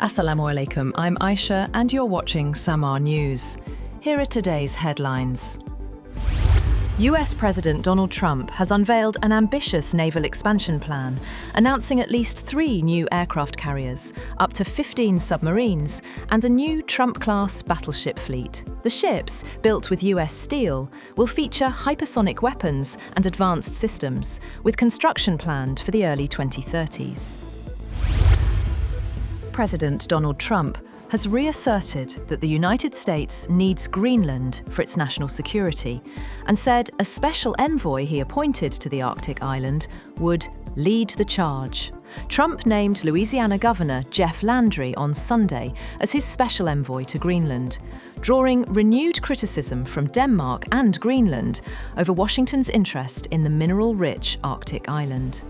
Assalamu alaikum, I'm Aisha and you're watching Samaa News. Here are today's headlines. US President Donald Trump has unveiled an ambitious naval expansion plan, announcing at least 3 new aircraft carriers, up to 15 submarines, and a new Trump-class battleship fleet. The ships, built with US steel, will feature hypersonic weapons and advanced systems, with construction planned for the early 2030s. President Donald Trump has reasserted that the United States needs Greenland for its national security and said a special envoy he appointed to the Arctic island would lead the charge. Trump named Louisiana Governor Jeff Landry on Sunday as his special envoy to Greenland, drawing renewed criticism from Denmark and Greenland over Washington's interest in the mineral-rich Arctic island.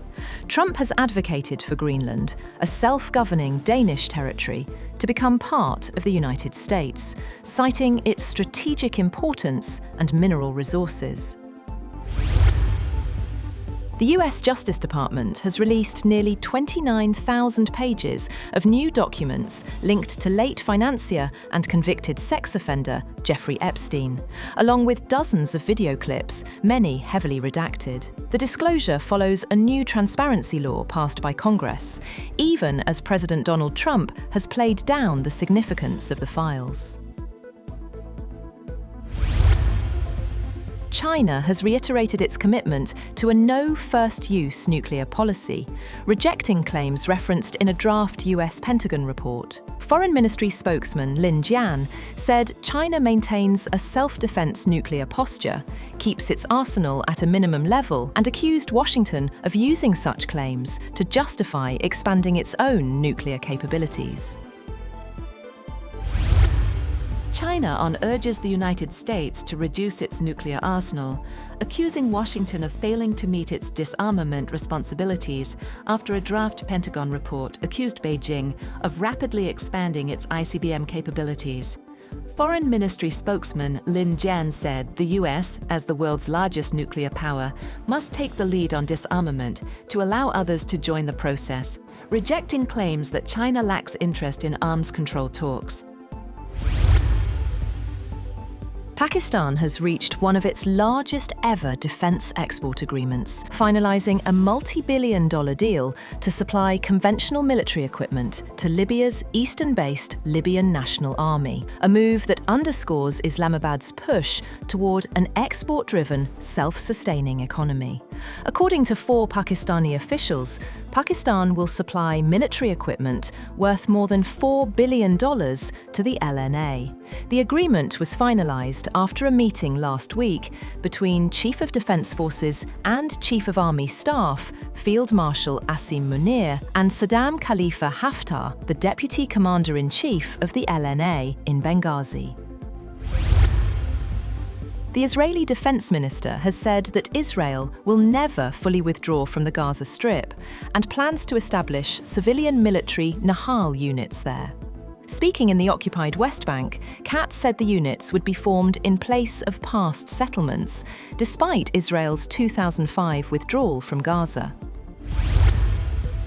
Trump has advocated for Greenland, a self-governing Danish territory, to become part of the United States, citing its strategic importance and mineral resources. The US Justice Department has released nearly 29,000 pages of new documents linked to late financier and convicted sex offender Jeffrey Epstein, along with dozens of video clips, many heavily redacted. The disclosure follows a new transparency law passed by Congress, even as President Donald Trump has played down the significance of the files. China has reiterated its commitment to a no-first-use nuclear policy, rejecting claims referenced in a draft US Pentagon report. Foreign Ministry spokesman Lin Jian said China maintains a self-defense nuclear posture, keeps its arsenal at a minimum level, and accused Washington of using such claims to justify expanding its own nuclear capabilities. China urges the United States to reduce its nuclear arsenal, accusing Washington of failing to meet its disarmament responsibilities after a draft Pentagon report accused Beijing of rapidly expanding its ICBM capabilities. Foreign Ministry spokesman Lin Jian said the US, as the world's largest nuclear power, must take the lead on disarmament to allow others to join the process, rejecting claims that China lacks interest in arms control talks. Pakistan has reached one of its largest ever defence export agreements, finalising a multi-billion-dollar deal to supply conventional military equipment to Libya's eastern-based Libyan National Army, a move that underscores Islamabad's push toward an export-driven, self-sustaining economy. According to 4 Pakistani officials, Pakistan will supply military equipment worth more than $4 billion to the LNA. The agreement was finalised after a meeting last week between Chief of Defence Forces and Chief of Army Staff, Field Marshal Asim Munir, and Saddam Khalifa Haftar, the Deputy Commander-in-Chief of the LNA in Benghazi. The Israeli Defense Minister has said that Israel will never fully withdraw from the Gaza Strip and plans to establish civilian military Naval units there. Speaking in the occupied West Bank, Katz said the units would be formed in place of past settlements, despite Israel's 2005 withdrawal from Gaza.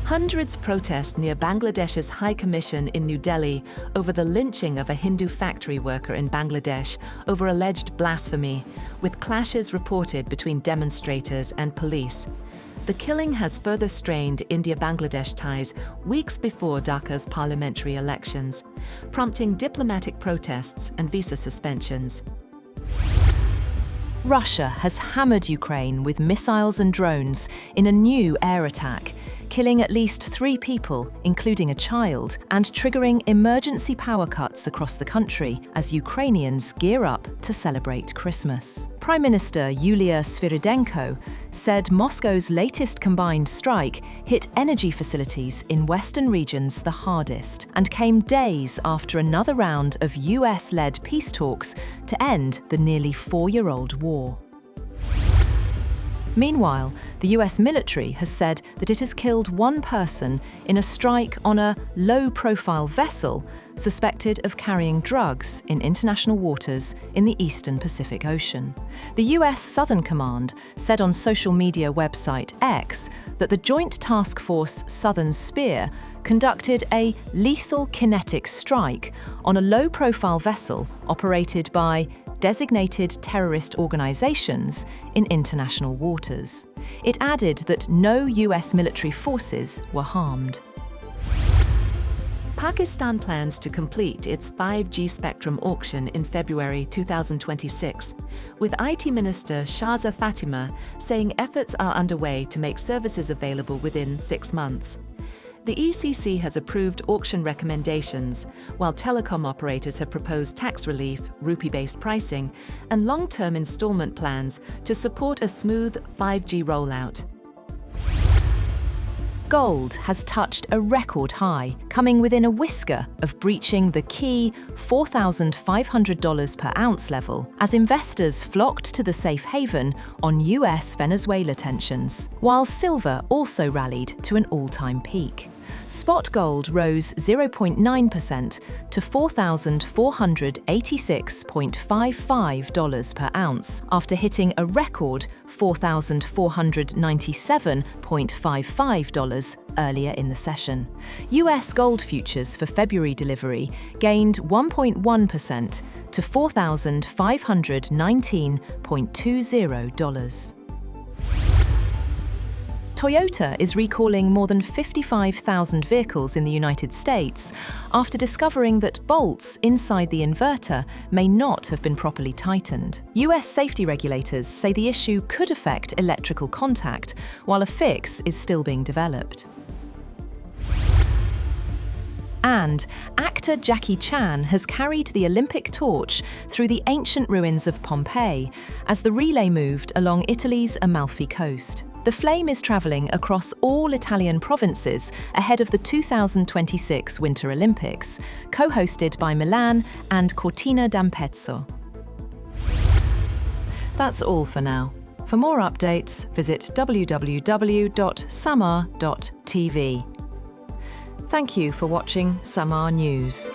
Hundreds protest near Bangladesh's High Commission in New Delhi over the lynching of a Hindu factory worker in Bangladesh over alleged blasphemy, with clashes reported between demonstrators and police. The killing has further strained India-Bangladesh ties weeks before Dhaka's parliamentary elections, prompting diplomatic protests and visa suspensions. Russia has hammered Ukraine with missiles and drones in a new air attack, killing at least 3 people, including a child, and triggering emergency power cuts across the country as Ukrainians gear up to celebrate Christmas. Prime Minister Yulia Sviridenko said Moscow's latest combined strike hit energy facilities in western regions the hardest and came days after another round of US-led peace talks to end the nearly 4-year-old war. Meanwhile, the US military has said that it has killed one person in a strike on a low-profile vessel suspected of carrying drugs in international waters in the eastern Pacific Ocean. The US Southern Command said on social media website X that the Joint Task Force Southern Spear conducted a lethal kinetic strike on a low-profile vessel operated by designated terrorist organizations in international waters. It added that no US military forces were harmed. Pakistan plans to complete its 5G spectrum auction in February 2026, with IT Minister Shahza Fatima saying efforts are underway to make services available within 6 months. The ECC has approved auction recommendations, while telecom operators have proposed tax relief, rupee-based pricing, and long-term installment plans to support a smooth 5G rollout. Gold has touched a record high, coming within a whisker of breaching the key $4,500 per ounce level as investors flocked to the safe haven on US-Venezuela tensions, while silver also rallied to an all-time peak. Spot gold rose 0.9% to $4,486.55 per ounce after hitting a record $4,497.55 earlier in the session. US gold futures for February delivery gained 1.1% to $4,519.20. Toyota is recalling more than 55,000 vehicles in the United States after discovering that bolts inside the inverter may not have been properly tightened. US safety regulators say the issue could affect electrical contact, while a fix is still being developed. And actor Jackie Chan has carried the Olympic torch through the ancient ruins of Pompeii as the relay moved along Italy's Amalfi coast. The flame is travelling across all Italian provinces ahead of the 2026 Winter Olympics, co-hosted by Milan and Cortina d'Ampezzo. That's all for now. For more updates, visit www.samaa.tv. Thank you for watching Samaa News.